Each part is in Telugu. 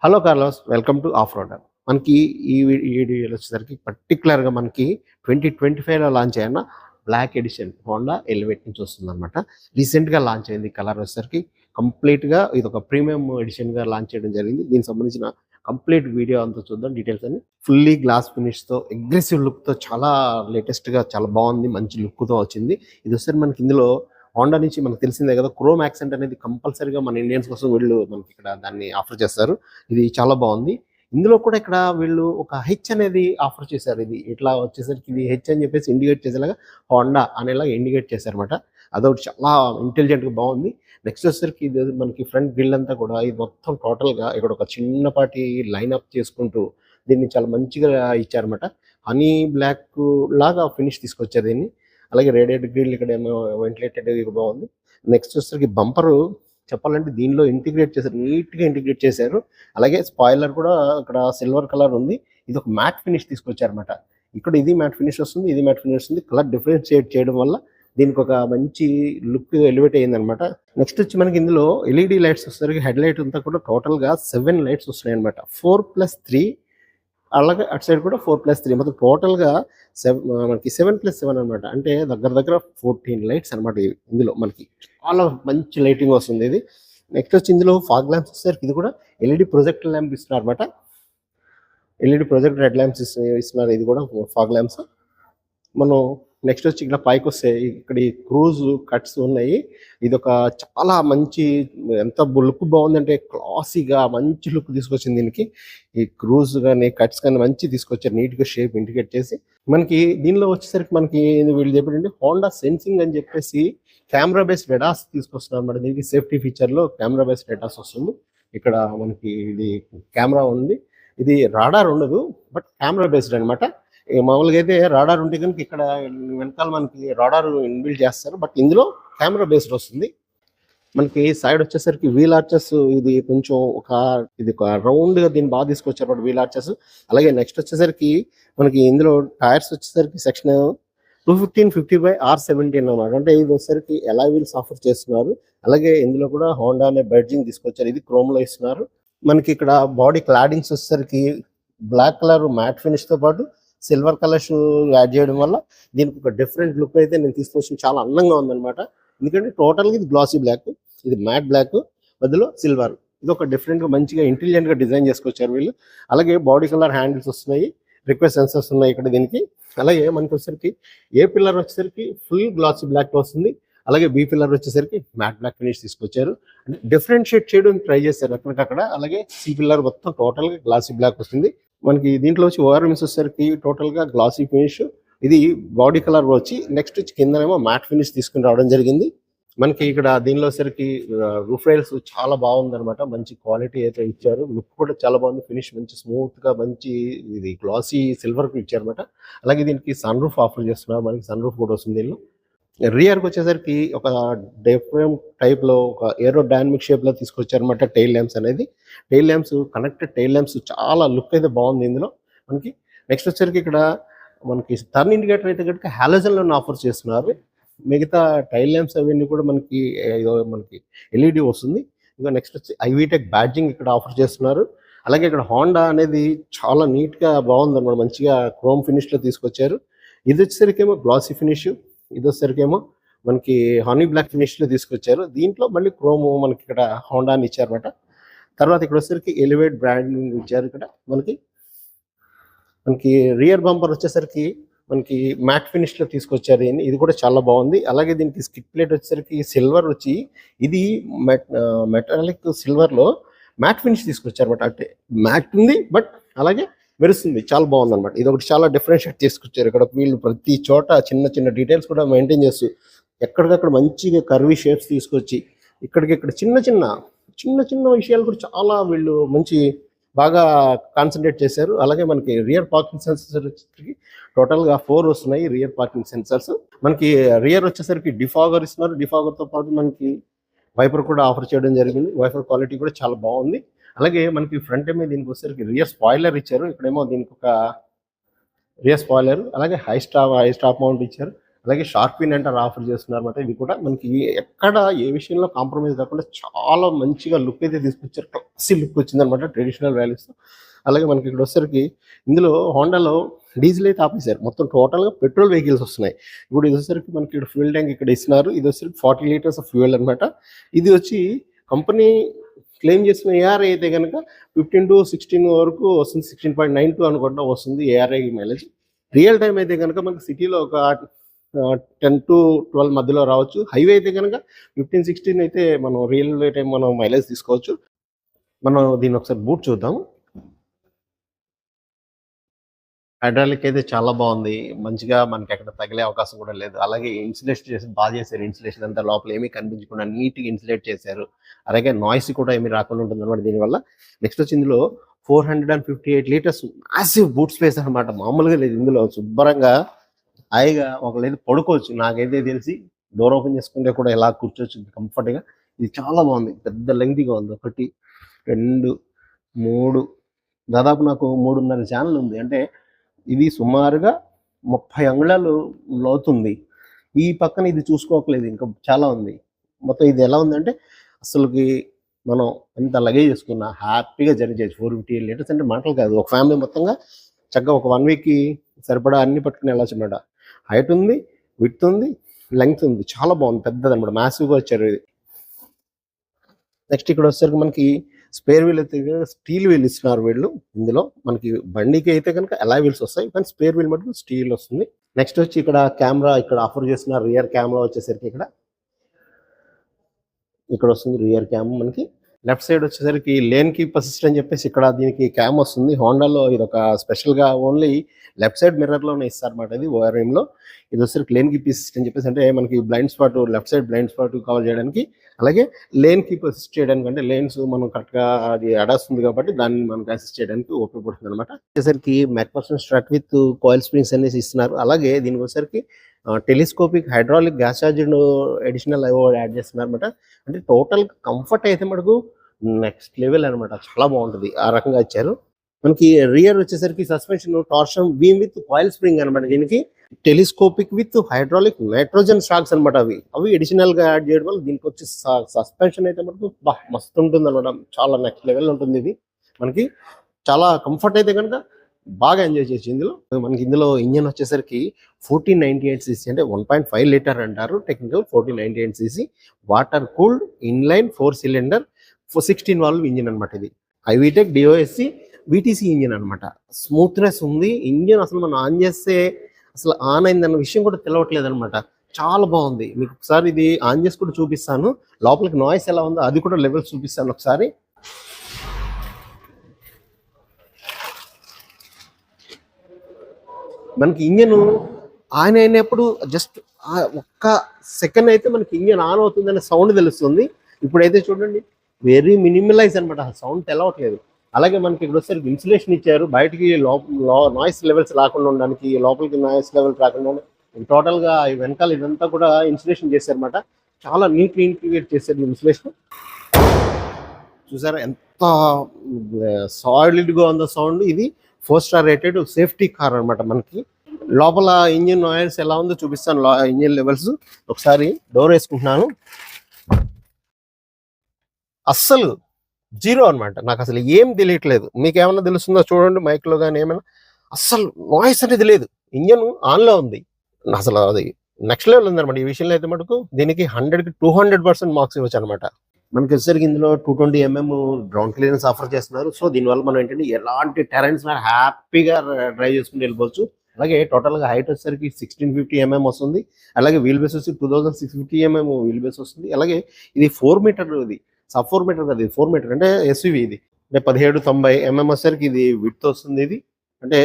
Hello Carlos, welcome to off roader. మనకి ఈ వీడియోలో వచ్చేసరికి పర్టికులర్గా మనకి 2025లో లాంచ్ అయిన బ్లాక్ ఎడిషన్ హోండా ఎలివేట్ నుంచి వస్తుందన్నమాట. రీసెంట్గా లాంచ్ అయింది. కలర్ వచ్చేసరికి కంప్లీట్గా ఇది ఒక ప్రీమియం ఎడిషన్గా లాంచ్ చేయడం జరిగింది. దీనికి సంబంధించిన కంప్లీట్ వీడియో అంతా చూద్దాం డీటెయిల్స్ అని. ఫుల్లీ గ్లాస్ ఫినిష్తో అగ్రెసివ్ లుక్తో చాలా లేటెస్ట్గా చాలా బాగుంది, మంచి లుక్తో వచ్చింది. ఇది వచ్చేసరికి మనకి ఇందులో హోండా నుంచి మనకు తెలిసిందే కదా, క్రోమ్ యాక్సెంట్ అనేది కంపల్సరీగా మన ఇండియన్స్ కోసం వీళ్ళు మనకి ఇక్కడ దాన్ని ఆఫర్ చేస్తారు. ఇది చాలా బాగుంది. ఇందులో కూడా ఇక్కడ వీళ్ళు ఒక హెచ్ అనేది ఆఫర్ చేశారు. ఇది ఇట్లా వచ్చేసరికి ఇది హెచ్ అని చెప్పేసి ఇండికేట్ చేసేలాగా హోండా అనేలాగా ఇండికేట్ చేశారనమాట. అదొకటి చాలా ఇంటెలిజెంట్గా బాగుంది. నెక్స్ట్ వచ్చేసరికి ఇది మనకి ఫ్రంట్ గ్రిల్ అంతా కూడా ఇది మొత్తం టోటల్గా ఇక్కడ ఒక చిన్నపాటి లైన్అప్ చేసుకుంటూ దీన్ని చాలా మంచిగా ఇచ్చారనమాట. హనీ బ్లాక్ లాగా ఫినిష్ తీసుకొచ్చారు దీన్ని. అలాగే రేడియేటర్ గ్రిల్ ఇక్కడ ఏమో వెంటిలేటెడ్ బాగుంది. నెక్స్ట్ వచ్చేసరికి బంపరు చెప్పాలంటే దీనిలో ఇంటిగ్రేట్ చేశారు, నీట్గా ఇంటిగ్రేట్ చేశారు. అలాగే స్పాయిలర్ కూడా ఇక్కడ సిల్వర్ కలర్ ఉంది. ఇది ఒక మ్యాట్ ఫినిష్ తీసుకొచ్చారనమాట. ఇక్కడ ఇది మ్యాట్ ఫినిష్ వస్తుంది, ఇది మ్యాట్ ఫినిష్ వస్తుంది. కలర్ డిఫరెన్షియేట్ చేయడం వల్ల దీనికి ఒక మంచి లుక్ ఎలివేట్ అయ్యిందనమాట. నెక్స్ట్ వచ్చి మనకి ఇందులో ఎల్ఈడి లైట్స్ వచ్చేసరికి హెడ్ లైట్ అంతా కూడా టోటల్గా 7 లైట్స్ వస్తున్నాయి అనమాట. 4+3, అలాగే అటు సైడ్ కూడా 4+3, మొత్తం టోటల్గా మనకి 7+7 అనమాట. అంటే దగ్గర 14 లైట్స్ అనమాట. ఇందులో మనకి చాలా మంచి లైటింగ్ వస్తుంది ఇది. నెక్స్ట్ వచ్చి ఇందులో ఫాగ్ ల్యాంప్స్ వచ్చేసరికి ఇది కూడా ఎల్ఈడి ప్రొజెక్టర్ ల్యాంప్ ఇస్తున్నారు అనమాట. ఎల్ఈడి ప్రొజెక్టర్ హెడ్ ల్యాంప్స్ ఇస్తున్నారు. ఇది కూడా ఫాగ్ ల్యాంప్స్. మనం నెక్స్ట్ వచ్చి ఇక్కడ పైకి వస్తే ఇక్కడ ఈ క్రూజ్ కట్స్ ఉన్నాయి. ఇది ఒక చాలా మంచి, ఎంత లుక్ బాగుందంటే క్లాసీగా మంచి లుక్ తీసుకొచ్చింది దీనికి. ఈ క్రూజ్ కానీ కట్స్ కానీ మంచి తీసుకొచ్చారు, నీట్గా షేప్ ఇండికేట్ చేసి. మనకి దీనిలో వచ్చేసరికి మనకి వీళ్ళు చెప్పండి హోండా సెన్సింగ్ అని చెప్పేసి కెమెరా బేస్డ్ రెడాస్ తీసుకొస్తున్నారు అనమాట. దీనికి సేఫ్టీ ఫీచర్లో కెమెరా బేస్డ్ రెడాస్ వస్తుంది. ఇక్కడ మనకి ఇది కెమెరా ఉంది. ఇది రాడార్ ఉండదు, బట్ కెమెరా బేస్డ్ అనమాట. మామూలుగా అయితే రాడార్ ఉంటే కనుక ఇక్కడ వెనకాల మనకి రాడార్ ఇన్బిల్డ్ చేస్తారు, బట్ ఇందులో కెమెరా బేస్డ్ వస్తుంది. మనకి సైడ్ వచ్చేసరికి వీల్ ఆర్చెస్, ఇది కొంచెం ఇది ఒక రౌండ్గా దీన్ని బాగా తీసుకొచ్చారు వీల్ ఆర్చెస్. అలాగే నెక్స్ట్ వచ్చేసరికి మనకి ఇందులో టైర్స్ వచ్చేసరికి సెక్షన్ 215/50/R17 అన్నమాట. అంటే ఇది వచ్చేసరికి ఎలా వీల్స్ ఆఫర్ చేస్తున్నారు. అలాగే ఇందులో కూడా హోండా అనే బెడ్జింగ్ తీసుకొచ్చారు, ఇది క్రోమ్లో ఇస్తున్నారు. మనకి ఇక్కడ బాడీ క్లాడింగ్స్ వచ్చేసరికి బ్లాక్ కలర్ మ్యాట్ ఫినిష్తో పాటు సిల్వర్ కలర్స్ యాడ్ చేయడం వల్ల దీనికి ఒక డిఫరెంట్ లుక్ అయితే నేను తీసుకొచ్చిన చాలా అందంగా ఉందన్నమాట. ఎందుకంటే టోటల్గా ఇది గ్లాసీ బ్లాక్, ఇది మ్యాట్ బ్లాక్, మధ్యలో సిల్వర్. ఇది ఒక డిఫరెంట్గా మంచిగా ఇంటెలిజెంట్గా డిజైన్ చేసుకొచ్చారు వీళ్ళు. అలాగే బాడీ కలర్ హ్యాండిల్స్ వస్తున్నాయి, రిక్వెస్ట్ సెన్సర్స్ ఉన్నాయి ఇక్కడ దీనికి. అలాగే మనకి వచ్చేసరికి ఏ పిల్లర్ వచ్చేసరికి ఫుల్ గ్లాసీ బ్లాక్ వస్తుంది. అలాగే బి పిల్లర్ వచ్చేసరికి మ్యాట్ బ్లాక్ ఫినిష్ తీసుకొచ్చారు. అంటే డిఫరెన్షియేట్ చేయడం ట్రై చేశారు అక్కడికక్కడ. అలాగే సి పిల్లర్ మొత్తం టోటల్గా గ్లాసీ బ్లాక్ వస్తుంది. మనకి దీంట్లో వచ్చి ఓఆర్ఎంఎస్ వచ్చేసరికి టోటల్గా గ్లాసీ ఫినిష్. ఇది బాడీ కలర్ వచ్చి నెక్స్ట్ వచ్చి కిందనేమో మ్యాట్ ఫినిష్ తీసుకుని రావడం జరిగింది. మనకి ఇక్కడ దీనిలో వచ్చేసరికి రూఫ్ రైల్స్ చాలా బాగుంది అనమాట. మంచి క్వాలిటీ అయితే ఇచ్చారు, లుక్ కూడా చాలా బాగుంది. ఫినిష్ మంచి స్మూత్గా మంచి ఇది గ్లాసీ సిల్వర్కి ఇచ్చారనమాట. అలాగే దీనికి సన్ రూఫ్ ఆఫర్ చేస్తున్నారు, మనకి సన్ రూఫ్ కూడా వస్తుంది దీనిలో. రియర్కి వచ్చేసరికి ఒక డిఫరెంట్ టైప్లో ఒక ఏరోడైనమిక్ షేప్లో తీసుకొచ్చారనమాట టైల్ ల్యాంప్స్ అనేది. Tile lamps, connected tile lamps, చాలా లుక్ అయితే బాగుంది ఇందులో మనకి. నెక్స్ట్ వచ్చేసరికి ఇక్కడ మనకి టర్న్ ఇండికేటర్ అయితే కనుక హాలోజన్లో ఆఫర్ చేస్తున్నారు. మిగతా టైల్ ల్యాంప్స్ అవన్నీ కూడా మనకి ఎల్ఈడి వస్తుంది. ఇంకా నెక్స్ట్ వచ్చి ఐవీటెక్ బ్యాడ్జింగ్ ఇక్కడ ఆఫర్ చేస్తున్నారు. అలాగే ఇక్కడ హోండా అనేది చాలా నీట్గా బాగుంది అనమాట, మంచిగా క్రోమ్ ఫినిష్లో తీసుకొచ్చారు. ఇది వచ్చేసరికేమో గ్లాసీ ఫినిష్, ఇది వచ్చేసరికేమో మనకి హనీ బ్లాక్ ఫినిష్లో తీసుకొచ్చారు. దీంట్లో మళ్ళీ క్రోమ్ మనకి ఇక్కడ హోండా అని ఇచ్చారనమాట. తర్వాత ఇక్కడ వచ్చేసరికి ఎలివేట్ బ్రాండింగ్ ఇచ్చారు. ఇక్కడ మనకి రియర్ బంపర్ వచ్చేసరికి మనకి మ్యాట్ ఫినిష్లో తీసుకొచ్చారు. ఇది కూడా చాలా బాగుంది. అలాగే దీనికి స్కిట్ ప్లేట్ వచ్చేసరికి సిల్వర్ వచ్చి ఇది మెటాలిక్ సిల్వర్లో మ్యాట్ ఫినిష్ తీసుకొచ్చారు అనమాట. అంటే మ్యాట్ ఉంది బట్ అలాగే మెరుస్తుంది, చాలా బాగుంది అనమాట. ఇది ఒకటి చాలా డిఫరెన్షియేట్ తీసుకొచ్చారు. ఇక్కడ వీళ్ళు ప్రతి చోట చిన్న చిన్న డీటెయిల్స్ కూడా మెయింటైన్ చేస్తూ ఎక్కడికక్కడ మంచిగా కర్వీ షేప్స్ తీసుకొచ్చి ఇక్కడ చిన్న చిన్న విషయాలు కూడా చాలా వీళ్ళు మంచి బాగా కాన్సన్ట్రేట్ చేశారు. అలాగే మనకి రియర్ పార్కింగ్ సెన్సర్స్ వచ్చేసరికి టోటల్గా 4 వస్తున్నాయి రియర్ పార్కింగ్ సెన్సర్స్. మనకి రియర్ వచ్చేసరికి డిఫాగర్ ఇస్తున్నారు. డిఫాగర్తో పాటు మనకి వైపర్ కూడా ఆఫర్ చేయడం జరిగింది. వైపర్ క్వాలిటీ కూడా చాలా బాగుంది. అలాగే మనకి ఫ్రంట్ ఏమో దీనికి వచ్చేసరికి రియర్ స్పాయిలర్ ఇచ్చారు. ఇక్కడేమో దీనికి ఒక రియర్ స్పాయిలర్, అలాగే హై స్టాప్ మౌంట్ ఇచ్చారు. అలాగే షార్క్ ఫిన్ అంటారు ఆఫర్ చేస్తున్నారు అనమాట. ఇది కూడా మనకి ఎక్కడ ఏ విషయంలో కాంప్రమైజ్ కాకుండా చాలా మంచిగా లుక్ అయితే తీసుకొచ్చారు. క్లాసీ లుక్ వచ్చిందనమాట ట్రెడిషనల్ వాల్యూస్. అలాగే మనకి ఇక్కడ వచ్చేసరికి ఇందులో హోండాలో డీజిల్ అయితే ఆపేశారు, మొత్తం టోటల్గా పెట్రోల్ వెహికల్స్ వస్తున్నాయి. ఇప్పుడు ఇది వచ్చేసరికి మనకి ఇక్కడ ఫ్యూయల్ ట్యాంక్ ఇక్కడ ఇస్తున్నారు. ఇది వచ్చేసరికి 40 లీటర్స్ ఆఫ్ ఫ్యూయల్ అనమాట. ఇది వచ్చి కంపెనీ క్లెయిమ్ చేసిన ఏఆర్ఐ అయితే కనుక 15 to 16 వరకు వస్తుంది. 16.92 అనుకుంటా వస్తుంది ఏఆర్ఐ మైలేజ్. రియల్ టైం అయితే కనుక మనకి సిటీలో ఒక 10 to 12 మధ్యలో రావచ్చు. హైవే అయితే కనుక 15-16 అయితే మనం రియల్ టైం మనం మైలేజ్ తీసుకోవచ్చు. మనం దీన్ని ఒకసారి బూట్ చూద్దాం. హైడ్రాలిక్ అయితే చాలా బాగుంది, మంచిగా మనకి ఎక్కడ తగిలే అవకాశం కూడా లేదు. అలాగే ఇన్సులేట్ చేసి బాగా చేశారు, ఇన్సులేషన్ అంతా లోపల ఏమీ కనిపించకుండా నీట్గా ఇన్సులేట్ చేశారు. అలాగే నాయిస్ కూడా ఏమీ రాకుండా ఉంటుంది అనమాట దీనివల్ల. నెక్స్ట్ వచ్చి ఇందులో 458 లీటర్స్ మ్యాసివ్ బూట్ స్పేస్ అనమాట, మామూలుగా లేదు. ఇందులో శుభ్రంగా హాయిగా ఒకళ్ళైతే పడుకోవచ్చు. నాకైతే తెలిసి డోర్ ఓపెన్ చేసుకుంటే కూడా ఎలా కూర్చోవచ్చు కంఫర్ట్గా. ఇది చాలా బాగుంది, పెద్ద లెంగ్తీగా ఉంది. 1 2 3 దాదాపు నాకు 3.5 ఛానల్ ఉంది. అంటే ఇది సుమారుగా 30 అంగుళాలు లోతుంది. ఈ పక్కన ఇది చూసుకోవట్లేదు, ఇంకా చాలా ఉంది. మొత్తం ఇది ఎలా ఉందంటే అసలుకి మనం ఎంత లగేజ్ చేసుకున్నా హ్యాపీగా జర్నీ చేయొచ్చు. 458 లీటర్స్ అంటే మాటలు కాదు. ఒక ఫ్యామిలీ మొత్తంగా చక్కగా ఒక 1 వీక్కి సరిపడా అన్ని పట్టుకుని వెళ్ళచ్చు అన్నమాట. హైట్ ఉంది, విడ్త్ ఉంది, లెంగ్త్ ఉంది, చాలా బాగుంది, పెద్దది అనమాట, మ్యాసివ్గా వచ్చారు ఇది. నెక్స్ట్ ఇక్కడ వచ్చేసరికి మనకి స్పేర్ వీల్ అయితే స్టీల్ వీల్ ఇస్తున్నారు వీళ్ళు. ఇందులో మనకి బండికి అయితే కనుక అలాయ్ వీల్స్ వస్తాయి, కానీ స్పేర్ వీల్ మటుకు స్టీల్ వస్తుంది. నెక్స్ట్ వచ్చి ఇక్కడ కెమెరా ఇక్కడ ఆఫర్ చేస్తున్నారు. రియర్ కెమెరా వచ్చేసరికి ఇక్కడ వస్తుంది రియర్ క్యామ్. మనకి లెఫ్ట్ సైడ్ వచ్చేసరికి లేన్ కీప్ అసిస్ట్ అని చెప్పేసి ఇక్కడ దీనికి క్యామ్ వస్తుంది. హోండాలో ఇది ఒక స్పెషల్గా ఓన్లీ లెఫ్ట్ సైడ్ మిర్రర్లోనే ఇస్తారు అనమాట. ఇది ఓఆర్ఎంలో ఇది వచ్చేసరికి లేన్ కీప్ అసిస్ట్ అని చెప్పేసి, అంటే మనకి blind spot left side blind spot cover చేయడానికి, అలాగే లేన్ కీప్ అసిస్ట్ చేయడానికి, అంటే లేన్స్ మనం కరెక్ట్గా అది అడాస్తుంది కాబట్టి దాన్ని మనకు అసిస్ట్ చేయడానికి ఉపయోగపడుతుంది అనమాట. వచ్చేసరికి మ్యాక్పర్సన్ స్ట్రట్ విత్ కాయిల్ స్ప్రింగ్స్ అనేసి ఇస్తున్నారు. అలాగే దీనికి వచ్చేసరికి telescopic hydraulic gas charged additional add చేస్తున్నారు అనమాట. అంటే టోటల్ కంఫర్ట్ అయితే మనకు నెక్స్ట్ లెవెల్ అనమాట, చాలా బాగుంటుంది. ఆ రకంగా ఇచ్చారు. మనకి రియర్ వచ్చేసరికి suspension torsion beam with coil spring అనమాట. దీనికి telescopic with hydraulic nitrogen shocks అనమాట. అవి అడిషనల్ గా యాడ్ చేయడం వల్ల దీనికి వచ్చి సస్పెన్షన్ అయితే మనకు మస్తు ఉంటుంది అనమాట, చాలా నెక్స్ట్ లెవెల్ ఉంటుంది. ఇది మనకి చాలా కంఫర్ట్ అయితే కనుక బాగా ఎంజాయ్ చేయొచ్చు. మనకి ఇందులో ఇంజన్ వచ్చేసరికి 1498 cc, అంటే 1.5 లీటర్ అంటారు technical. 1498 cc water cooled inline 4 cylinder 16 valve engine అనమాట. ఇది ఐవీటెక్ డిఓఎస్సి విటిసి ఇంజిన్ అనమాట. స్మూత్నెస్ ఉంది ఇంజిన్, అసలు మనం ఆన్ చేస్తే అసలు ఆన్ అయిందన్న విషయం కూడా తెలవట్లేదు అనమాట. చాలా బాగుంది. మీకు ఒకసారి ఇది ఆన్ చేసి కూడా చూపిస్తాను, లోపలికి నాయిస్ ఎలా ఉందో అది కూడా లెవెల్స్ చూపిస్తాను ఒకసారి. మనకి ఇంజన్ ఆన్ అయినప్పుడు జస్ట్ ఒక్క సెకండ్ అయితే మనకి ఇంజన్ ఆన్ అవుతుందనే సౌండ్ తెలుస్తుంది. ఇప్పుడైతే చూడండి వెరీ మినిమలైజ్ అనమాట, సౌండ్ తెలవట్లేదు. అలాగే మనకి ఇక్కడ వచ్చేసరికి ఇన్సులేషన్ ఇచ్చారు, బయటికి నాయిస్ లెవెల్స్ రాకుండా ఉండడానికి, లోపలికి నాయిస్ లెవెల్స్ రాకుండా టోటల్గా వెనకాల ఇదంతా కూడా ఇన్సులేషన్ చేశారనమాట. చాలా నీట్గా ఇంటిగ్రేట్ చేశారు ఇన్సులేషన్. చూసారా ఎంత సాలిడ్గా ఉందో సౌండ్. ఇది 4 స్టార్ రేటెడ్ సేఫ్టీ కార్ అనమాట. మనకి లోపల ఇంజిన్ నాయిస్ ఎలా ఉందో చూపిస్తాను, ఇంజిన్ లెవెల్స్. ఒకసారి డోర్ వేసుకుంటున్నాను, అస్సలు జీరో అనమాట. నాకు అసలు ఏం తెలియట్లేదు. మీకు ఏమైనా తెలుస్తుందో చూడండి మైక్లో కానీ ఏమైనా. అస్సలు నాయిస్ అనేది లేదు, ఇంజన్ ఆన్లో ఉంది. అసలు అది నెక్స్ట్ లెవెల్ ఉందన్నమాట. ఈ విషయంలో అయితే మటుకు దీనికి 100కి 200% మార్క్స్ ఇవ్వచ్చు అనమాట. మనకి వచ్చేసరికి ఇందులో 220mm గ్రౌండ్ క్లియరెన్స్ ఆఫర్ చేస్తున్నారు. సో దీనివల్ల మనం ఏంటంటే ఎలాంటి టెరెన్స్ మీద హ్యాపీగా డ్రైవ్ చేసుకుని వెళ్ళిపోవచ్చు. అలాగే టోటల్గా హైట్ వచ్చేసరికి 1650mm వస్తుంది. అలాగే వీల్ బేస్ వచ్చి 2650mm వీల్ బేస్ వస్తుంది. అలాగే ఇది 4 మీటర్, ఇది సబ్ 4 మీటర్ కదా, ఇది 4 మీటర్ అంటే ఎస్యూవి. ఇది అంటే 1790mm వచ్చేసరికి ఇది విడ్త్ వస్తుంది. ఇది అంటే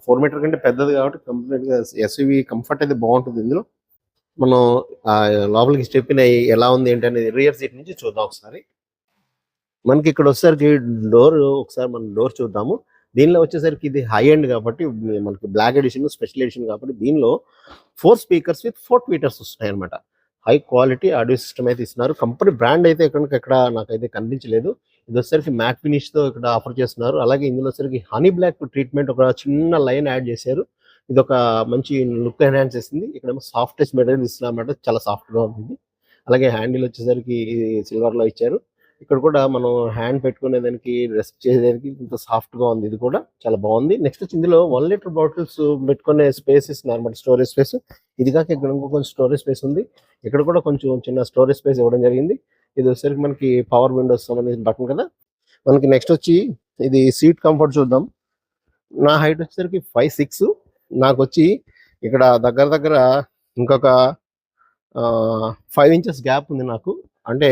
4 మీటర్ కంటే పెద్దది కాబట్టి కంప్లీట్గా ఎస్యూవి కంఫర్ట్ అయితే బాగుంటుంది. ఇందులో మనం లోపలికి స్టెప్ ఎలా ఉంది ఏంటి అనేది రియర్ సీట్ నుంచి చూద్దాం ఒకసారి. మనకి ఇక్కడ వచ్చేసరికి డోర్, ఒకసారి మనం డోర్ చూద్దాము. దీనిలో వచ్చేసరికి ఇది హై ఎండ్ కాబట్టి మనకి బ్లాక్ ఎడిషన్ స్పెషల్ ఎడిషన్ కాబట్టి దీనిలో 4 స్పీకర్స్ విత్ 4 ట్వీటర్స్ వస్తున్నాయి అనమాట. హై క్వాలిటీ ఆడియో సిస్టమ్ అయితే ఇస్తున్నారు. కంపెనీ బ్రాండ్ అయితే ఎక్కడ నాకైతే కనిపించలేదు. ఇది వచ్చేసరికి మ్యాట్ ఫినిష్ తో ఇక్కడ ఆఫర్ చేస్తున్నారు. అలాగే ఇందులో వచ్చేసరికి హనీ బ్లాక్ ట్రీట్మెంట్ ఒక చిన్న లైన్ యాడ్ చేశారు. ఇదొక మంచి లుక్ ఎన్హాన్స్ చేసింది. ఇక్కడేమో సాఫ్ట్ టచ్ మెటీరియల్ ఇస్తున్నారన్నమాట. చాలా సాఫ్ట్‌గా ఉంది. అలాగే హ్యాండిల్ వచ్చేసరికి సిల్వర్‌లో ఇచ్చారు. ఇక్కడ కూడా మనం హ్యాండ్ పెట్టుకునేదానికి, రెస్ట్ చేసేదానికి ఇంత సాఫ్ట్‌గా ఉంది. ఇది కూడా చాలా బాగుంది. నెక్స్ట్ వచ్చి ఇందులో 1 లీటర్ బాటిల్స్ పెట్టుకునే స్పేస్ ఇస్తున్నారన్నమాట. Storage space. ఇది కాక ఇక్కడ ఇంకో కొంచెం స్టోరేజ్ స్పేస్ ఉంది. ఇక్కడ కూడా కొంచెం చిన్న స్టోరేజ్ స్పేస్ ఇవ్వడం జరిగింది. ఇది వచ్చేసరికి మనకి పవర్ విండోస్ సంబంధించిన బటన్ కదా. మనకి నెక్స్ట్ వచ్చి ఇది సీట్ కంఫర్ట్ చూద్దాం. నా హైట్ వచ్చేసరికి 5'6". నాకొచ్చి ఇక్కడ దగ్గర దగ్గర ఇంకొక 5 ఇంచెస్ గ్యాప్ ఉంది నాకు. అంటే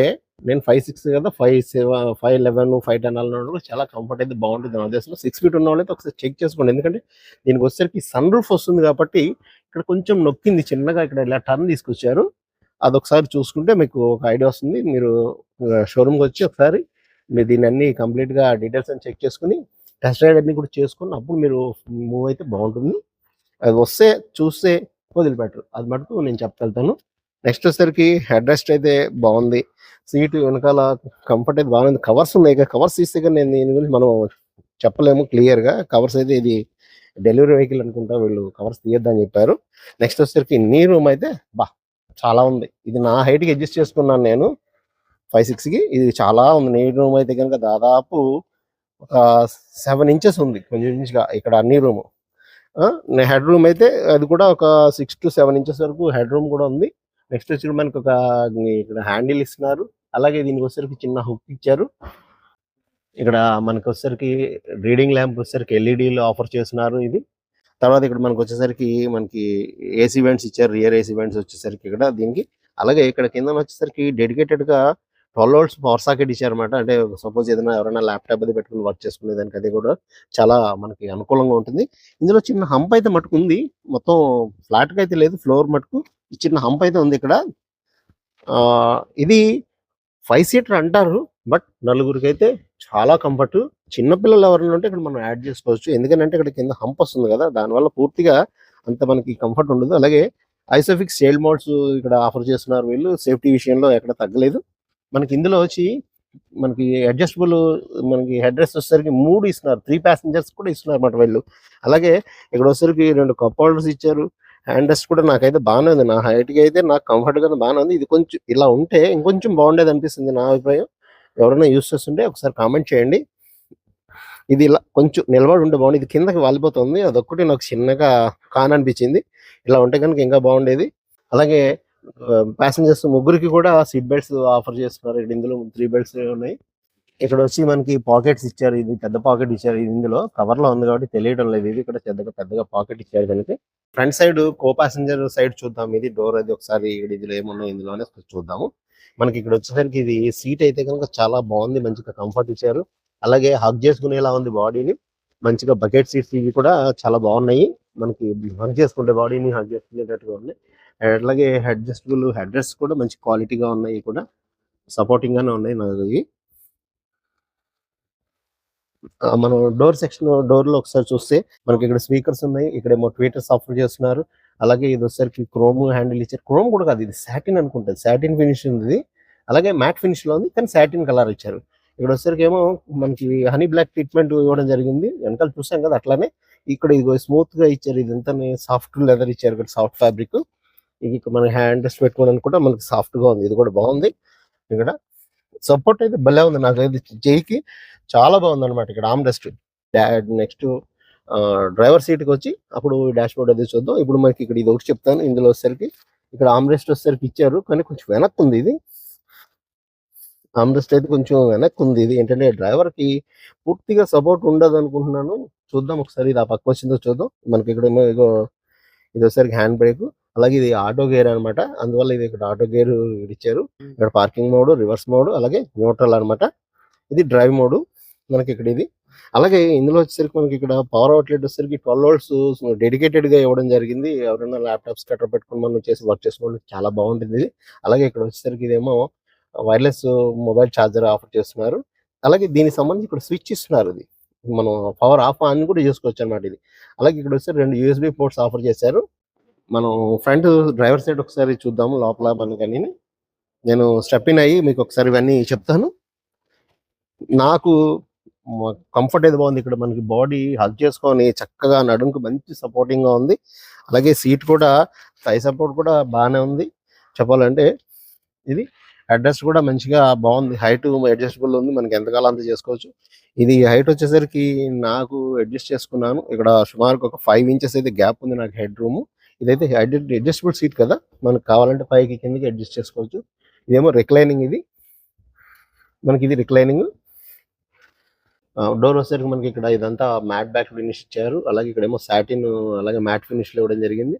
నేను 5'6" కదా, 5'7", 5'11", 5'10" అలా ఉన్నప్పుడు చాలా కంఫర్ట్ అయితే బాగుంటుంది నా ఉద్దేశంలో. 6 ఫీట్ ఉన్న వాళ్ళైతే ఒకసారి చెక్ చేసుకోండి. ఎందుకంటే దీనికి వచ్చేసరికి సన్ రూఫ్ వస్తుంది కాబట్టి ఇక్కడ కొంచెం నొక్కింది చిన్నగా. ఇక్కడ ఇలా టర్న్ తీసుకొచ్చారు. అదొకసారి చూసుకుంటే మీకు ఒక ఐడియా వస్తుంది. మీరు షోరూమ్కి వచ్చి ఒకసారి మీరు దీన్ని అన్ని కంప్లీట్గా డీటెయిల్స్ అని చెక్ చేసుకుని టెస్ట్ రైడ్ అన్ని కూడా చేసుకుని అప్పుడు మీరు మూవ్ అయితే బాగుంటుంది. అది వస్తే చూస్తే వదిలిపెట్టరు. అది మటుకు నేను చెప్పగలుగుతాను. నెక్స్ట్ వచ్చేసరికి హెడ్ రెస్ట్ అయితే బాగుంది. సీట్ వెనకాల కంఫర్ట్ అయితే బాగుంది. కవర్స్ ఉన్నాయి. కవర్స్ తీస్తే కానీ నేను దీని గురించి మనం చెప్పలేము క్లియర్గా. కవర్స్ అయితే ఇది డెలివరీ వెహికల్ అనుకుంటా, వీళ్ళు కవర్స్ తీయొద్దని చెప్పారు. నెక్స్ట్ వచ్చేసరికి నీ రూమ్ అయితే చాలా ఉంది. ఇది నా హైట్కి అడ్జస్ట్ చేసుకున్నాను నేను 5'6"కి. ఇది చాలా ఉంది. నీ రూమ్ అయితే కనుక దాదాపు ఒక 7 ఇంచెస్ ఉంది కొంచెం ఇంచుగా ఇక్కడ అన్ని రూమ్. హెడ్ రూమ్ అయితే అది కూడా ఒక 6 to 7 ఇంచెస్ వరకు హెడ్ రూమ్ కూడా ఉంది. నెక్స్ట్ వచ్చి మనకి ఒక ఇక్కడ హ్యాండిల్ ఇస్తున్నారు. అలాగే దీనికి వచ్చేసరికి చిన్న హుక్ ఇచ్చారు. ఇక్కడ మనకి వచ్చేసరికి రీడింగ్ ల్యాంప్ వచ్చేసరికి ఎల్ఈడీలో ఆఫర్ చేస్తున్నారు ఇది. తర్వాత ఇక్కడ మనకి వచ్చేసరికి మనకి ఏసీ వెంట్స్ ఇచ్చారు. రియర్ ఏసీ వెంట్స్ వచ్చేసరికి ఇక్కడ దీనికి. అలాగే ఇక్కడ కింద వచ్చేసరికి డెడికేటెడ్గా 12 volts పవర్ సాకెట్ ఇచ్చారన్నమాట. అంటే సపోజ్ ఏదైనా ఎవరైనా ల్యాప్టాప్ అది పెట్టుకుని వర్క్ చేసుకునే దానికి అది కూడా చాలా మనకి అనుకూలంగా ఉంటుంది. ఇందులో చిన్న హంప్ అయితే మటుకు ఉంది. మొత్తం ఫ్లాట్గా అయితే లేదు, ఫ్లోర్ మటుకు చిన్న హంప్ అయితే ఉంది ఇక్కడ. ఇది 5 సీటర్ అంటారు, బట్ నలుగురికి అయితే చాలా కంఫర్ట్. చిన్నపిల్లలు ఎవరైనా ఉంటే ఇక్కడ మనం యాడ్ చేసుకోవచ్చు. ఎందుకంటే ఇక్కడ కింద హంప్ వస్తుంది కదా, దానివల్ల పూర్తిగా అంత మనకి కంఫర్ట్ ఉండదు. అలాగే ఐసోఫిక్స్ చైల్డ్ మోడ్స్ ఇక్కడ ఆఫర్ చేస్తున్నారు వీళ్ళు. సేఫ్టీ విషయంలో ఎక్కడ తగ్గలేదు. మనకి ఇందులో వచ్చి మనకి అడ్జస్టబుల్ మనకి హెడ్ రెస్ట్ వచ్చేసరికి 3 ఇస్తున్నారు. 3 passengers కూడా ఇస్తున్నారు అన్నమాట వీళ్ళు. అలాగే ఇక్కడ వచ్చేసరికి 2 కప్ హోల్డర్స్ ఇచ్చారు. హ్యాండ్ రెస్ట్ కూడా నాకైతే బాగానే ఉంది. నా హైట్కి అయితే నాకు కంఫర్ట్గా బాగానే ఉంది. ఇది కొంచెం ఇలా ఉంటే ఇంకొంచెం బాగుండేది అనిపిస్తుంది నా అభిప్రాయం. ఎవరైనా యూస్ చేస్తుంటే ఒకసారి కామెంట్ చేయండి. ఇది ఇలా కొంచెం నిలబడి ఉంటే బాగుంది. ఇది కిందకి వాలిపోతుంది. అదొక్కటి నాకు చిన్నగా కాననిపించింది. ఇలా ఉంటే కనుక ఇంకా బాగుండేది. అలాగే ప్యాసింజర్స్ ముగ్గురికి కూడా సీట్ బెల్ట్స్ ఆఫర్ చేస్తున్నారు. ఇక్కడ ఇందులో 3 belts ఉన్నాయి. ఇక్కడ వచ్చి మనకి పాకెట్స్ ఇచ్చారు. ఇది పెద్ద పాకెట్ ఇచ్చారు. ఇది ఇందులో కవర్ లో ఉంది కాబట్టి తెలియడం లేదు. ఇది ఇక్కడ పెద్దగా పాకెట్ ఇచ్చారు దానికి. Front side co passenger side చూద్దాం. ఇది డోర్ అది ఒకసారి ఇందులో ఏమున్నాయి ఇందులోనే చూద్దాము. మనకి ఇక్కడ వచ్చేసరికి ఇది సీట్ అయితే కనుక చాలా బాగుంది. మంచిగా కంఫర్ట్ ఇచ్చారు. అలాగే హగ్ చేసుకునేలా ఉంది బాడీని. మంచిగా బకెట్ సీట్స్ ఇవి కూడా చాలా బాగున్నాయి. మనకి హగ్ చేసుకుంటే బాడీని హగ్ చేసుకునేటట్టుగా ఉన్నాయి. అట్లాగే అడ్జస్టబుల్ హెడ్ రెస్ట్ కూడా మంచి క్వాలిటీగా ఉన్నాయి. కూడా సపోర్టింగ్ గానే ఉన్నాయి నాకు ఇవి. మనం డోర్ సెక్షన్ డోర్ లో ఒకసారి చూస్తే మనకి ఇక్కడ స్పీకర్స్ ఉన్నాయి. ఇక్కడ మోటివేటర్స్ ఆఫర్ చేస్తున్నారు. అలాగే ఇది వచ్చేసరికి క్రోమ్ హ్యాండిల్ ఇచ్చారు. క్రోమ్ కూడా కాదు, ఇది సాటిన్ అనుకుంటుంది. సాటిన్ ఫినిష్ ఉంది. అలాగే మ్యాట్ ఫినిష్ లో ఉంది, కానీ సాటిన్ కలర్ ఇచ్చారు. ఇక్కడ వచ్చేసరికి ఏమో మనకి హనీ బ్లాక్ ట్రీట్మెంట్ ఇవ్వడం జరిగింది. వెనకాల చూసాం కదా అట్లానే ఇక్కడ ఇది స్మూత్ గా ఇచ్చారు. ఇదంతా సాఫ్ట్ లెదర్ ఇచ్చారు. ఇక్కడ సాఫ్ట్ ఫ్యాబ్రిక్. ఇది మన హ్యాండ్ రెస్ట్ పెట్టుకోవడానికి కూడా మనకి సాఫ్ట్ గా ఉంది. ఇది కూడా బాగుంది. ఇక్కడ సపోర్ట్ అయితే భలే ఉంది. నాకైతే చెయ్యికి చాలా బాగుంది అనమాట. ఇక్కడ arm rest. Next driver seat కి వచ్చి అప్పుడు డాష్ బోర్డ్ అది చూద్దాం. ఇప్పుడు మనకి ఇక్కడ ఇది ఒకటి చెప్తాను. ఇందులో వచ్చేసరికి ఇక్కడ ఆర్మ్ రెస్ట్ వచ్చేసరికి ఇచ్చారు, కానీ కొంచెం వెనక్కి ఉంది. ఇది ఆర్మ్ రెస్ట్ అయితే కొంచెం వెనక్కి ఉంది. ఇది ఏంటంటే డ్రైవర్ కి పూర్తిగా సపోర్ట్ ఉండదు అనుకుంటున్నాను. చూద్దాం ఒకసారి ఇది ఆ పక్క వచ్చిందో చూద్దాం. మనకి ఇక్కడ ఇది వచ్చేసరికి హ్యాండ్ బ్రేక్. అలాగే ఇది ఆటో గేర్ అనమాట. అందువల్ల ఇది ఇక్కడ ఆటో గేర్ ఇచ్చారు. ఇక్కడ పార్కింగ్ మోడ్, రివర్స్ మోడ్, అలాగే న్యూట్రల్ అనమాట. ఇది డ్రైవ్ మోడ్ మనకి ఇక్కడ ఇది. అలాగే ఇందులో వచ్చేసరికి మనకి ఇక్కడ పవర్ అవుట్లెట్ వచ్చేసరికి 12 volts డెడికేటెడ్ గా ఇవ్వడం జరిగింది. ఎవరైనా ల్యాప్టాప్స్ కట్టర్ పెట్టుకుని మనం చేసి వర్క్ చేసుకోవడం చాలా బాగుంటుంది ఇది. అలాగే ఇక్కడ వచ్చేసరికి ఇదేమో వైర్లెస్ మొబైల్ ఛార్జర్ ఆఫర్ చేస్తున్నారు. అలాగే దీనికి సంబంధించి ఇక్కడ స్విచ్ ఇస్తున్నారు. ఇది మనం పవర్ ఆఫ్ ఆన్ కూడా చేసుకోవచ్చు అనమాట ఇది. అలాగే ఇక్కడ వచ్చి 2 USB పోర్ట్స్ ఆఫర్ చేశారు. మనం ఫ్రంట్ డ్రైవర్ సైడ్ ఒకసారి చూద్దాము లోపల మనకని. నేను స్టెప్ ఇన్ అయ్యి మీకు ఒకసారి ఇవన్నీ చెప్తాను. నాకు కంఫర్ట్ అయితే బాగుంది. ఇక్కడ మనకి బాడీ హగ్ చేసుకొని చక్కగా నడుముకు మంచి సపోర్టింగ్ గా ఉంది. అలాగే సీట్ కూడా థై సపోర్ట్ కూడా బాగానే ఉంది చెప్పాలంటే. ఇది అడ్జస్ట్ కూడా మంచిగా బాగుంది. హైట్ అడ్జస్టబుల్ ఉంది, మనకి ఎంతకాలం అంత చేసుకోవచ్చు. ఇది హైట్ వచ్చేసరికి నాకు అడ్జస్ట్ చేసుకున్నాను. ఇక్కడ సుమారుగా ఒక 5 ఇంచెస్ అయితే గ్యాప్ ఉంది నాకు హెడ్ రూమ్. ఇదైతే అడ్జస్టబుల్ సీట్ కదా, మనకు కావాలంటే పైకి కిందకి అడ్జస్ట్ చేసుకోవచ్చు. ఇదేమో రిక్లైనింగ్, ఇది మనకి ఇది రిక్లైనింగ్. డోర్ వచ్చేసరికి మనకి ఇక్కడ ఇదంతా మ్యాట్ బ్యాక్ ఫినిష్ ఇచ్చారు. అలాగే ఇక్కడేమో సాటిన్ అలాగే మ్యాట్ ఫినిష్ లో ఇవ్వడం జరిగింది.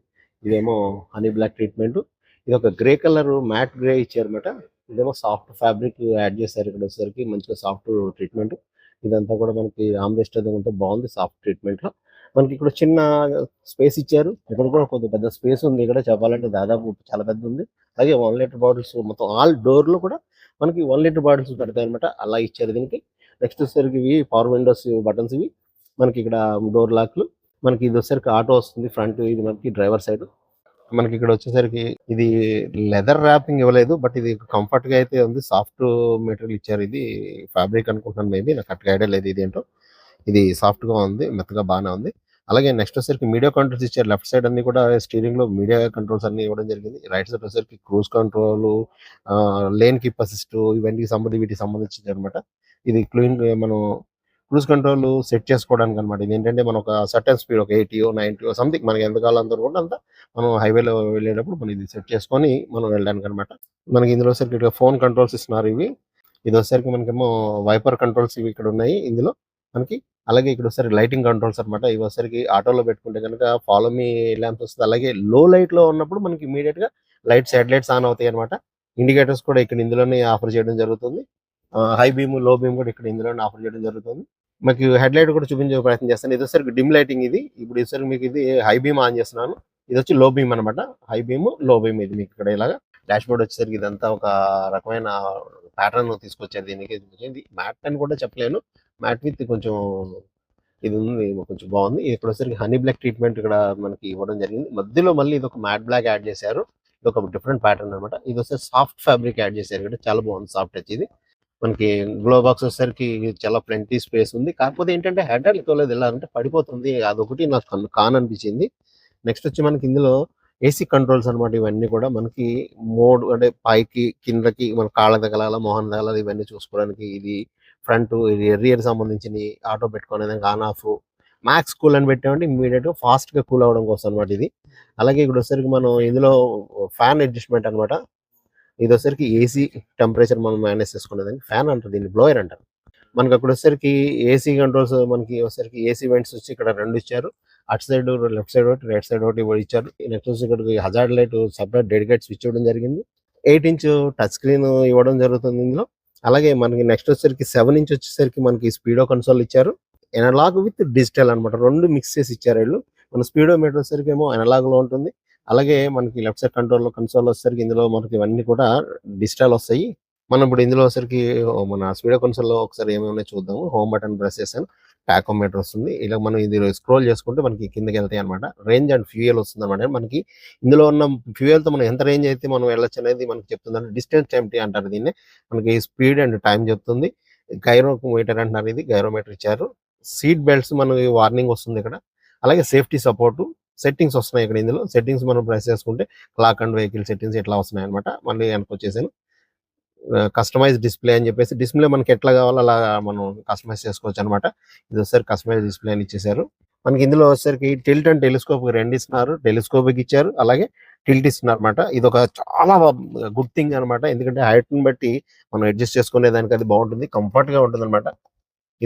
ఇదేమో హనీ బ్లాక్ ట్రీట్మెంట్. ఇది ఒక గ్రే కలర్ మ్యాట్ గ్రే ఇచ్చారన్నమాట. ఇదేమో సాఫ్ట్ ఫ్యాబ్రిక్ యాడ్ చేశారు. ఇక్కడ వచ్చేసరికి మంచిగా సాఫ్ట్ ట్రీట్మెంట్. ఇదంతా కూడా మనకి ఆమ్రెస్ట్ అది ఉంటే బాగుంది సాఫ్ట్ ట్రీట్మెంట్ లో. మనకి ఇక్కడ చిన్న స్పేస్ ఇచ్చారు. ఇక్కడ కూడా కొద్దిగా పెద్ద స్పేస్ ఉంది. ఇక్కడ చెప్పాలంటే దాదాపు చాలా పెద్ద ఉంది. అలాగే 1 లీటర్ బాటిల్స్ మొత్తం ఆల్ డోర్ లో కూడా మనకి 1 లీటర్ బాటిల్స్ పెడతాయి అనమాట. అలా ఇచ్చారు దీనికి. నెక్స్ట్ వచ్చేసరికి ఇవి పవర్ విండోస్ బటన్స్. ఇవి మనకి ఇక్కడ డోర్ లాక్లు. మనకి ఇది వచ్చేసరికి ఆటో వస్తుంది ఫ్రంట్. ఇది మనకి డ్రైవర్ సైడ్. మనకి ఇక్కడ వచ్చేసరికి ఇది లెదర్ ర్యాపింగ్ ఇవ్వలేదు, బట్ ఇది కంఫర్ట్ గా అయితే ఉంది. సాఫ్ట్ మెటీరియల్ ఇచ్చారు. ఇది ఫ్యాబ్రిక్ అనుకుంటున్నాను, మేబీ నాకు కరెక్ట్ ఐడియా లేదు ఇది ఏంటో. ఇది సాఫ్ట్ గా ఉంది, మెత్తగా బాగానే ఉంది. అలాగే నెక్స్ట్ వచ్చేసరికి మీడియా కంట్రోల్స్ ఇచ్చారు. లెఫ్ట్ సైడ్ అన్ని కూడా స్టీరింగ్ లో మీడియా కంట్రోల్స్ అన్ని ఇవ్వడం జరిగింది. రైట్ సైడ్ వచ్చేసరికి cruise control, lane keep assist, ఇవన్నీ వీటికి సంబంధించింది అనమాట. ఇది క్లీన్ మనం క్రూజ్ కంట్రోల్ సెట్ చేసుకోవడానికి అనమాట. ఇది ఏంటంటే మనం ఒక సర్టన్ స్పీడ్, ఒక 80 90 సంథింగ్ మనకి ఎంత కావాలో అంత అనుకుంటే అంత మనం హైవేలో వెళ్ళేటప్పుడు మనం ఇది సెట్ చేసుకొని మనం వెళ్ళడానికి అనమాట. మనకి ఇందులో వచ్చేసరికి ఫోన్ కంట్రోల్స్ ఇస్తున్నారు ఇవి. ఇది వచ్చేసరికి మనకేమో వైపర్ కంట్రోల్స్ ఇవి ఇక్కడ ఉన్నాయి ఇందులో మనకి. అలాగే ఇక్కడ ఒకసారి లైటింగ్ కంట్రోల్స్ అనమాట. ఇవి వచ్చేసరికి ఆటోలో పెట్టుకుంటే కనుక ఫాలో మీ ల్యాంప్స్ వస్తుంది. అలాగే లో లైట్ లో ఉన్నప్పుడు మనకి ఇమీడియట్ గా లైట్స్ హెడ్ లైట్స్ ఆన్ అవుతాయి అనమాట. ఇండికేటర్స్ కూడా ఇక్కడ ఇందులోనే ఆఫర్ చేయడం జరుగుతుంది. హై బీమ్ లో బీమ్ కూడా ఇక్కడ ఇందులోనే ఆఫర్ చేయడం జరుగుతుంది. మీకు హెడ్ లైట్ కూడా చూపించే ప్రయత్నం చేస్తాను. ఇది వచ్చేసరికి డిమ్ లైటింగ్. ఇది ఇప్పుడు వచ్చేసరికి మీకు ఇది హై బీమ్ ఆన్ చేస్తున్నాను. ఇది వచ్చి లో బీమ్ అనమాట. హై బీమ్ లో బీమ్ ఇది మీకు ఇక్కడ ఇలాగా. డాష్ బోర్డ్ వచ్చేసరికి ఇదంతా ఒక రకమైన ప్యాటర్న్ తీసుకొచ్చారు దీనికి. ఇది మ్యాట్ అని కూడా చెప్పలేను, మ్యాట్ విత్ కొంచెం ఇది ఉంది, కొంచెం బాగుంది. ఇప్పుడు వచ్చేసరికి హనీ బ్లాక్ ట్రీట్మెంట్ ఇక్కడ మనకి ఇవ్వడం జరిగింది. మధ్యలో మళ్ళీ ఇది ఒక మ్యాట్ బ్లాక్ యాడ్ చేశారు. ఇది ఒక డిఫరెంట్ ప్యాటర్న్ అనమాట. ఇది వచ్చేసి సాఫ్ట్ ఫ్యాబ్రిక్ యాడ్ చేశారు ఇక్కడ, చాలా బాగుంది సాఫ్ట్ టచ్. ఇది మనకి గ్లో బాక్స్ వచ్చేసరికి చాలా ప్లెంటీ స్పేస్ ఉంది. కాకపోతే ఏంటంటే హెడర్ ఇవ్వలేదు, వెళ్ళాలంటే పడిపోతుంది. అదొకటి నాకు కాన్ అనిపించింది. నెక్స్ట్ వచ్చి మనకి ఇందులో ఏసీ కంట్రోల్స్ అనమాట. ఇవన్నీ కూడా మనకి మోడ్ అంటే పైకి కిందకి మన కాళ్ళ తగలాల మోహన్ తగలాల ఇవన్నీ చూసుకోవడానికి. ఇది ఫ్రంట్, ఇది రియర్ సంబంధించిన ఆటో పెట్టుకునేదానికి ఆన్ ఆఫ్. మ్యాక్స్ కూల్ అని పెట్టామంటే ఇమీడియట్ గా ఫాస్ట్ గా కూల్ అవడం కోసం అనమాట ఇది. అలాగే ఇక్కడ వచ్చేసరికి మనం ఇందులో ఫ్యాన్ అడ్జస్ట్మెంట్ అనమాట. ఇది వచ్చేసరికి ఏసీ టెంపరేచర్ మనం మేనేజ్ చేసుకునేదానికి ఫ్యాన్ అంటారు, దీన్ని బ్లోయర్ అంటారు. మనకి అక్కడ వచ్చేసరికి ఏసీ కంట్రోల్స్ మనకి వచ్చేసరికి ఏసీ వెంట్స్ వచ్చి ఇక్కడ 2 ఇచ్చారు. అటు సైడ్ లెఫ్ట్ సైడ్ ఒకటి, రైట్ సైడ్ ఒకటి ఇచ్చారు. నెక్స్ట్ వచ్చి ఇక్కడికి hazard light separate dedicate switch ఇవ్వడం జరిగింది. 8 ఇంచ్ టచ్ స్క్రీన్ ఇవ్వడం జరుగుతుంది ఇందులో. అలాగే మనకి నెక్స్ట్ వచ్చేసరికి 7 ఇంచ్ వచ్చేసరికి మనకి స్పీడో కన్సోల్ ఇచ్చారు. ఎనలాగ్ విత్ డిజిటల్ అనమాట, 2 మిక్స్ చేసి ఇచ్చారు వీళ్ళు. మన స్పీడో మీటర్ వచ్చేసరికి ఏమో ఎనలాగ్ లో ఉంటుంది. అలాగే మనకి లెఫ్ట్ సైడ్ కన్సోల్ వచ్చేసరికి ఇందులో మనకి ఇవన్నీ కూడా డిజిటల్ వస్తాయి. మనం ఇప్పుడు ఇందులో వచ్చేసరికి మన స్పీడో కన్సోల్ లో ఒకసారి ఏమేమి చూద్దాము. హోమ్ బటన్ ప్రెస్ చేశాను, టాకోమీటర్ వస్తుంది. ఇలా మనం ఇది స్క్రోల్ చేసుకుంటే మనకి కిందకి వెళ్తాయి అనమాట. రేంజ్ అండ్ ఫ్యూయల్ వస్తుంది అనమాట. మనకి ఇందులో ఉన్న ఫ్యూయల్ తో మనం ఎంత రేంజ్ అయితే మనం వెళ్ళొచ్చు అనేది మనకి చెప్తుంది. అంటే డిస్టెన్స్ టైంటీ అంటారు దీన్ని. మనకి స్పీడ్ అండ్ టైం చెప్తుంది. గైరోమీటర్ అంటున్నారు, ఇది గైరోమీటర్ ఇచ్చారు. సీట్ బెల్ట్స్ మనకి వార్నింగ్ వస్తుంది ఇక్కడ. అలాగే సేఫ్టీ సపోర్ట్ సెట్టింగ్స్ వస్తున్నాయి ఇక్కడ. ఇందులో సెట్టింగ్స్ మనం ప్రెస్ చేసుకుంటే క్లాక్ అండ్ వెహికల్ సెట్టింగ్స్ ఇట్లా వస్తున్నాయి అనమాట. మళ్ళీ వెనక్కి వచ్చేసాను. కస్టమైజ్ డిస్ప్లే అని చెప్పేసి డిస్ప్లే మనకి ఎట్లా కావాలో అలా మనం కస్టమైజ్ చేసుకోవచ్చు అనమాట. ఇది వచ్చేసరికి కస్టమైజ్ డిస్ప్లే అని ఇచ్చేసారు. మనకి ఇందులో వచ్చేసరికి టిల్ట్ అండ్ టెలిస్కోప్ 2 ఇస్తున్నారు. టెలిస్కోప్ ఇచ్చారు, అలాగే టిల్ట్ ఇస్తున్నారు అనమాట. ఇది ఒక చాలా గుడ్ థింగ్ అనమాట. ఎందుకంటే హైట్ ని బట్టి మనం అడ్జస్ట్ చేసుకునే దానికి అది బాగుంటుంది, కంఫర్ట్ గా ఉంటుంది అనమాట.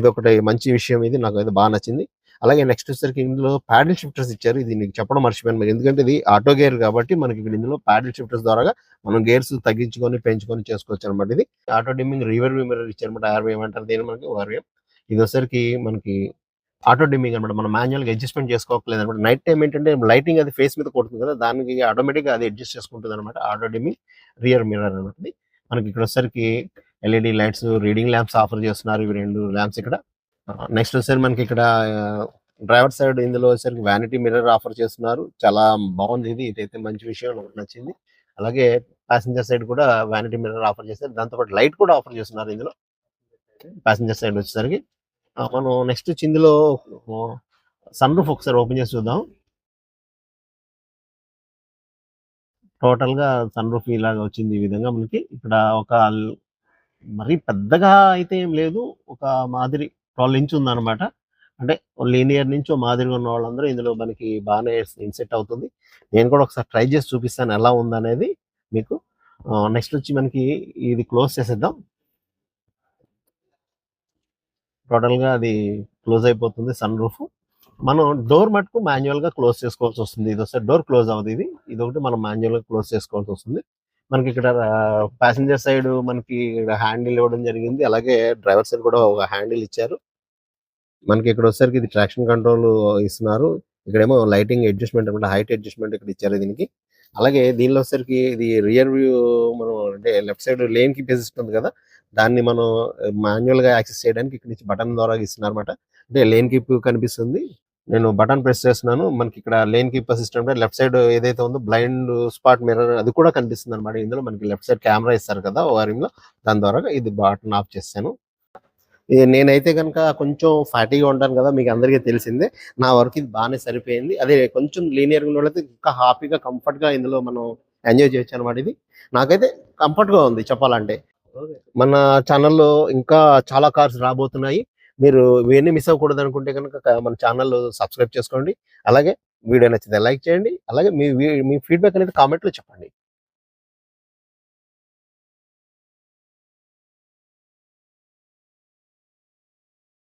ఇది ఒకటి మంచి విషయం, ఇది నాకు అయితే బాగా నచ్చింది. అలాగే నెక్స్ట్ వచ్చేసరికి ఇందులో ప్యాడిల్ షిఫ్టర్స్ ఇచ్చారు. ఇది నీకు చెప్పడం మర్చిపోయాను మీకు, ఎందుకంటే ఇది ఆటో గేర్ కాబట్టి మనకి ఇక్కడ ఇందులో ప్యాడిల్ షిఫ్టర్స్ ద్వారా మనం గేర్స్ తగ్గించుకొని పెంచుకొని చేసుకోవచ్చు అనమాట. ఇది ఆటో డిమ్మింగ్ రివర్ మిర్రర్ ఇచ్చారనమాట. ఆర్వీఎం అంటారు దీని మనకి, ఆర్వీఎం. ఇది వచ్చేసరికి మనకి ఆటో డిమ్మింగ్ అనమాట. మనం మాన్యువల్ గా అడ్జస్ట్మెంట్ చేసుకోవట్లేదు అనమాట. నైట్ టైం ఏంటంటే లైటింగ్ అది ఫేస్ మీద కొడుతుంది కదా, దానికి ఆటోమేటిక్ గా అది అడ్జస్ట్ చేసుకుంటుంది అనమాట. ఆటో డిమ్మింగ్ రియర్ మిర్రర్ అనమాట. మనకి ఇక్కడ వచ్చేసరికి LED lights, reading lamps offer చేస్తున్నారు. ఇవి 2 ల్యాంప్స్ ఇక్కడ. నెక్స్ట్ వచ్చేసరికి మనకి ఇక్కడ డ్రైవర్ సైడ్ ఇందులో వచ్చేసరికి వ్యానిటీ మిర్రర్ ఆఫర్ చేస్తున్నారు. చాలా బాగుంది ఇది, ఇదైతే మంచి విషయం, నాకు నచ్చింది. అలాగే ప్యాసింజర్ సైడ్ కూడా వ్యానిటీ మిర్రర్ ఆఫర్ చేస్తారు. దాంతోపాటు లైట్ కూడా ఆఫర్ చేస్తున్నారు ఇందులో ప్యాసింజర్ సైడ్ వచ్చేసరికి. మనం నెక్స్ట్ వచ్చి ఇందులో సన్ రూఫ్ ఒకసారి ఓపెన్ చేసి చూద్దాం. టోటల్‌గా సన్ రూఫ్ ఇలాగ వచ్చింది. ఈ విధంగా మనకి ఇక్కడ ఒక మరీ పెద్దగా అయితే ఏం లేదు. ఒక మాదిరి 12 ఇంచ్ ఉందనమాట. అంటే లీనియర్ నుంచి ఓ మాదిరిగా ఉన్న వాళ్ళందరూ ఇందులో మనకి బానే ఇన్సెట్ అవుతుంది. నేను కూడా ఒకసారి ట్రై చేసి చూపిస్తాను ఎలా ఉందనేది మీకు. నెక్స్ట్ వచ్చి మనకి ఇది క్లోజ్ చేసేద్దాం. టోటల్‌గా అది క్లోజ్ అయిపోతుంది సన్ రూఫ్. మనం డోర్ మటుకు మాన్యువల్‌గా క్లోజ్ చేసుకోవాల్సొస్తుంది. ఇదొకసారి డోర్ క్లోజ్ అవ్వదు ఇది. ఇదొకటి మనం మాన్యువల్‌గా క్లోజ్ చేసుకోవాల్సొస్తుంది. మనకిక్కడ ప్యాసింజర్ సైడ్ మనకి హ్యాండిల్ ఇవ్వడం జరిగింది. అలాగే డ్రైవర్ సైడ్ కూడా ఒక హ్యాండిల్ ఇచ్చారు. మనకి ఇక్కడ వచ్చేసరికి ఇది ట్రాక్షన్ కంట్రోల్ ఇస్తున్నారు. ఇక్కడేమో లైటింగ్ అడ్జస్ట్‌మెంట్ అనమాట. హైట్ అడ్జస్ట్‌మెంట్ ఇక్కడ ఇచ్చారు దీనికి. అలాగే దీనిలో వచ్చేసరికి ఇది రియర్ వ్యూ మనం అంటే left side lane keep assist ఉంది కదా! దాన్ని మనం మాన్యువల్‌గా యాక్సెస్ చేయడానికి ఇక్కడి నుంచి బటన్ ద్వారా ఇస్తున్నారన్నమాట. అంటే లేన్ కీప్ కనిపిస్తుంది. నేను బటన్ ప్రెస్ చేస్తున్నాను. మనకి ఇక్కడ lane keep assistant left side ఏదైతే ఉందో బ్లైండ్ స్పాట్ మిర్రర్ అది కూడా కనిపిస్తుందన్నమాట. ఇందులో మనకి లెఫ్ట్ సైడ్ కెమెరా ఇస్తారు కదా! ఓఆర్ఎంలో దాని ద్వారా ఇది బటన్ ఆఫ్ చేశాను. నేనైతే గనుక కొంచెం ఫ్యాటీగా ఉంటాను కదా! మీకు అందరికీ తెలిసిందే. నా వరకు ఇది బానే సరిపోయింది. అదే కొంచెం లీనియర్‌గా ఉన్నోళ్ళైతే ఇంకా హ్యాపీగా, కంఫర్ట్‌గా ఇందులో మనం ఎంజాయ్ చేయొచ్చనమాట ఇది. నాకైతే కంఫర్ట్‌గా ఉంది చెప్పాలంటే. మన ఛానెల్‌లో ఇంకా చాలా కార్స్ రాబోతున్నాయి. మీరు ఇవన్నీ మిస్ అవ్వకూడదనుకుంటే గనుక మన ఛానెల్ సబ్స్క్రైబ్ చేసుకోండి. అలాగే వీడియో నచ్చితే లైక్ చేయండి. అలాగే మీ ఫీడ్‌బ్యాక్ అనేది కామెంట్‌లో చెప్పండి.